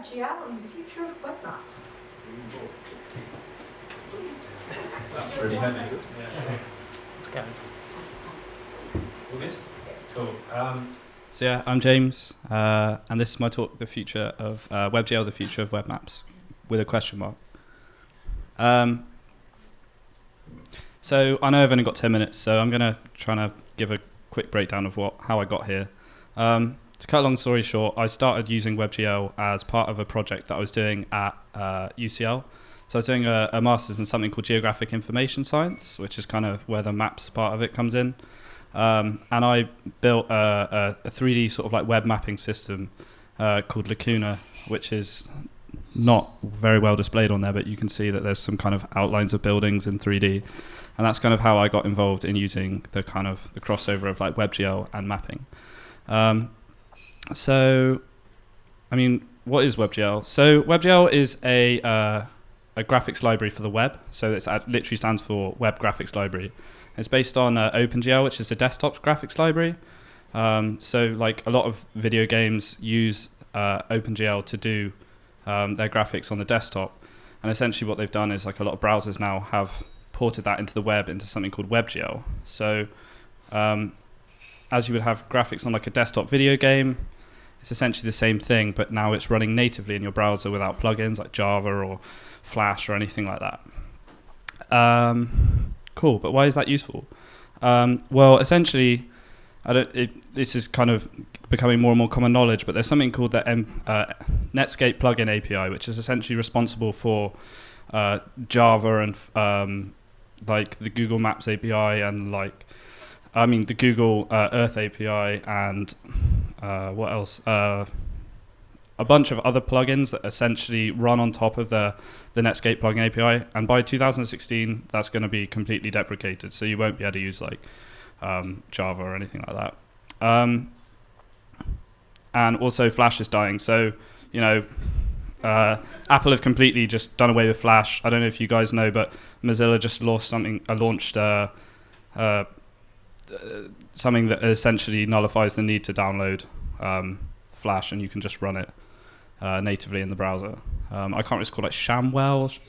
WebGL and the future of web maps. That's really heavy. Yeah. All good? Cool. So yeah, I'm James, and this is my talk, The Future of WebGL, the Future of Web Maps, with a question mark. So I know I've only got 10 minutes, so I'm going to try to give a quick breakdown of how I got here. To cut a long story short, I started using WebGL as part of a project that I was doing at UCL. So I was doing a master's in something called Geographic Information Science, which is kind of where the maps part of it comes in. And I built a 3D sort of like web mapping system called Lacuna, which is not very well displayed on there, but you can see that there's some kind of outlines of buildings in 3D. And that's kind of how I got involved in using the kind of the crossover of like WebGL and mapping. So, I mean, what is WebGL? So WebGL is a graphics library for the web. So it literally stands for Web Graphics Library. It's based on OpenGL, which is a desktop graphics library. So like a lot of video games use OpenGL to do their graphics on the desktop. And essentially what they've done is like a lot of browsers now have ported that into the web into something called WebGL. So as you would have graphics on like a desktop video game, it's essentially the same thing, but now it's running natively in your browser without plugins like Java or Flash or anything like that. Cool, but why is that useful? Well, essentially, this is kind of becoming more and more common knowledge, but there's something called the Netscape plugin API, which is essentially responsible for Java and like the Google Maps API and the Google Earth API and what else? A bunch of other plugins that essentially run on top of the Netscape plugin API. And by 2016, that's going to be completely deprecated. So you won't be able to use like Java or anything like that. And also Flash is dying. So, you know, Apple have completely just done away with Flash. I don't know if you guys know, but Mozilla just launched something that essentially nullifies the need to download Flash, and you can just run it natively in the browser. I can't remember, it's called like Shumway.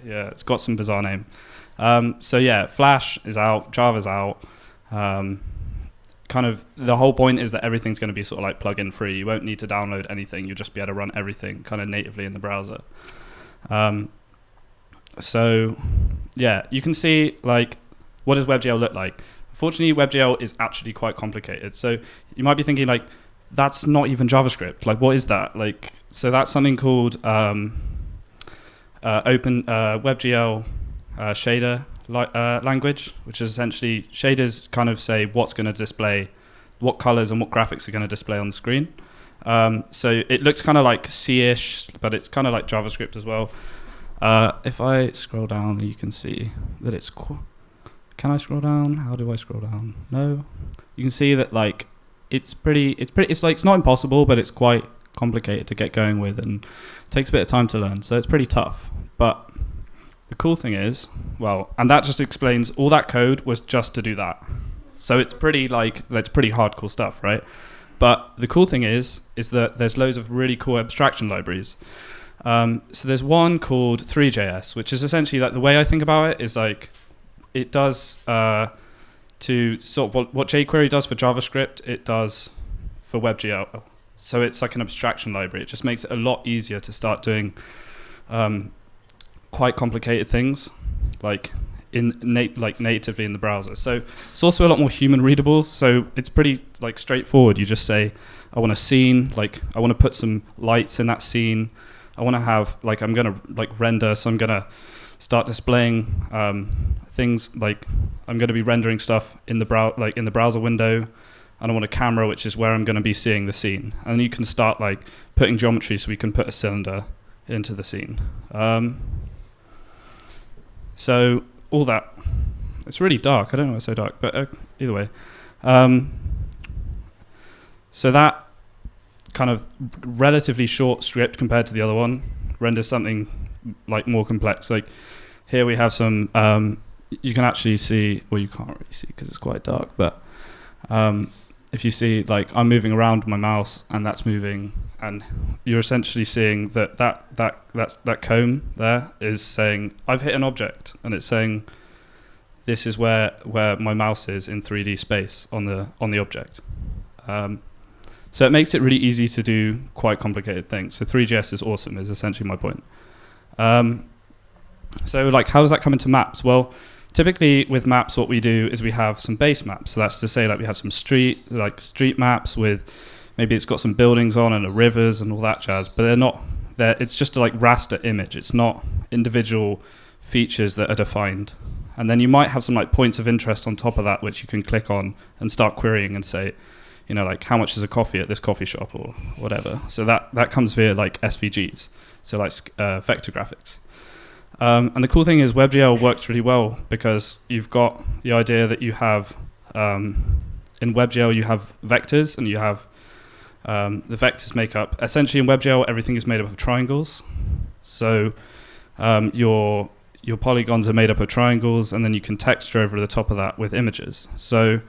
Yeah, it's got some bizarre name. So yeah, Flash is out, Java's out. Kind of the whole point is that everything's going to be sort of like plugin free. You won't need to download anything. You'll just be able to run everything kind of natively in the browser. So yeah, you can see like, what does WebGL look like? Unfortunately, WebGL is actually quite complicated. So you might be thinking like, that's not even JavaScript. Like, what is that? Like, so that's something called WebGL shader language, which is essentially shaders kind of say what's going to display, what colors and what graphics are going to display on the screen. So it looks kind of like C-ish, but it's kind of like JavaScript as well. If I scroll down, you can see that it's can I scroll down? How do I scroll down? No. You can see that like it's like it's not impossible, but it's quite complicated to get going with and takes a bit of time to learn. So it's pretty tough. But the cool thing is, well, and that just explains all that code was just to do that. So it's pretty that's pretty hardcore stuff, right? But the cool thing is that there's loads of really cool abstraction libraries. So there's one called 3JS, which is essentially like the way I think about it is like it does to sort of what jQuery does for JavaScript, it does for WebGL. So it's like an abstraction library. It just makes it a lot easier to start doing quite complicated things like natively in the browser. So it's also a lot more human readable. So it's pretty like straightforward. You just say, I want a scene, like I want to put some lights in that scene. I want to have like I'm gonna like render, so I'm gonna start displaying things like I'm going to be rendering stuff in the browser window, and I want a camera, which is where I'm going to be seeing the scene. And you can start like putting geometry, so we can put a cylinder into the scene. So all that, it's really dark. I don't know why it's so dark, but either way. So that kind of relatively short script compared to the other one renders something like more complex. Like here we have some, you can actually see, well you can't really see because it's quite dark, but if you see like I'm moving around my mouse and that's moving and you're essentially seeing that cone there is saying I've hit an object, and it's saying this is where my mouse is in 3D space on the object. So it makes it really easy to do quite complicated things. So 3GS is awesome, is essentially my point. So like, how does that come into maps? Well, typically with maps, what we do is we have some base maps. So that's to say, like, we have some street maps with maybe it's got some buildings on and rivers and all that jazz, but it's just a like raster image. It's not individual features that are defined. And then you might have some like points of interest on top of that, which you can click on and start querying and say, like how much is a coffee at this coffee shop or whatever. So that comes via like SVGs, so like vector graphics. And the cool thing is WebGL works really well because you've got the idea that you have, in WebGL you have vectors, and you have the vectors make up, essentially in WebGL everything is made up of triangles. So your polygons are made up of triangles, and then you can texture over the top of that with images. So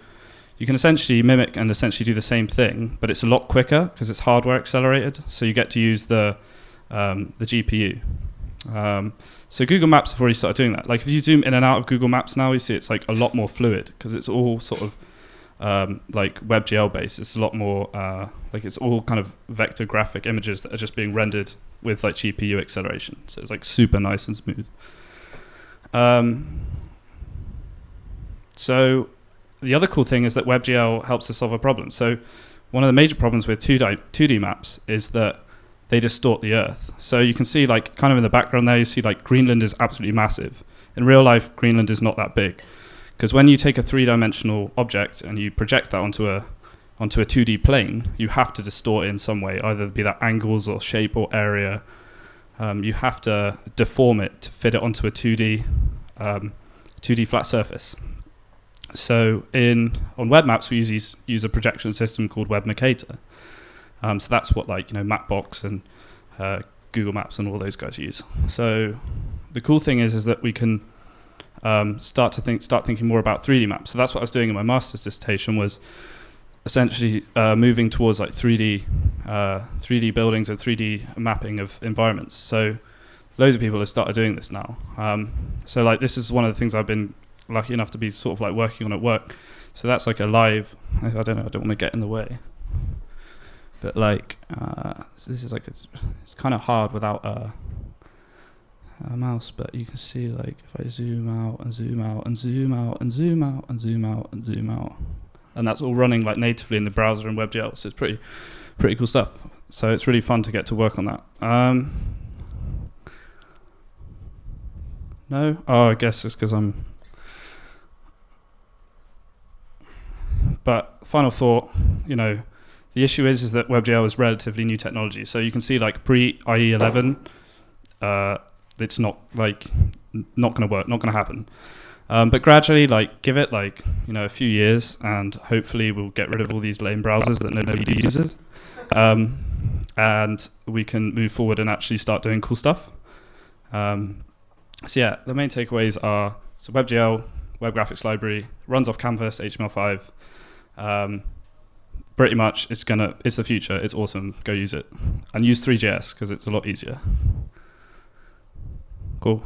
you can essentially mimic and essentially do the same thing, but it's a lot quicker because it's hardware accelerated. So you get to use the GPU. So Google Maps have already started doing that. Like if you zoom in and out of Google Maps now, you see it's like a lot more fluid because it's all sort of like WebGL based. It's a lot more like it's all kind of vector graphic images that are just being rendered with like GPU acceleration. So it's like super nice and smooth. So the other cool thing is that WebGL helps us solve a problem. So one of the major problems with 2D maps is that they distort the Earth. So you can see like kind of in the background there, you see like Greenland is absolutely massive. In real life, Greenland is not that big. Because when you take a 3-dimensional object and you project that onto a 2D plane, you have to distort it in some way, either be that angles or shape or area. You have to deform it to fit it onto a 2D flat surface. So on web maps, we use a projection system called WebMacator. So that's what like Mapbox and Google Maps and all those guys use. So the cool thing is that we can start thinking more about 3D maps. So that's what I was doing in my master's dissertation, was essentially moving towards like 3D buildings and 3D mapping of environments. So loads of people have started doing this now. So like this is one of the things I've been lucky enough to be sort of like working on at work. So that's like a live, I don't know, I don't want to get in the way. But like, so this is like, it's kind of hard without a mouse, but you can see like if I zoom out and zoom out and zoom out and zoom out and zoom out and zoom out, and that's all running like natively in the browser and WebGL. So it's pretty cool stuff. So it's really fun to get to work on that. No? Oh, I guess it's because But final thought, the issue is that WebGL is relatively new technology. So you can see like pre-IE 11, it's not going to work, not going to happen. But gradually, like give it like a few years, and hopefully we'll get rid of all these lame browsers that nobody uses, and we can move forward and actually start doing cool stuff. So yeah, the main takeaways are: so WebGL, web graphics library, runs off Canvas, HTML5. Pretty much, it's the future. It's awesome. Go use it, and use 3GS because it's a lot easier. Cool.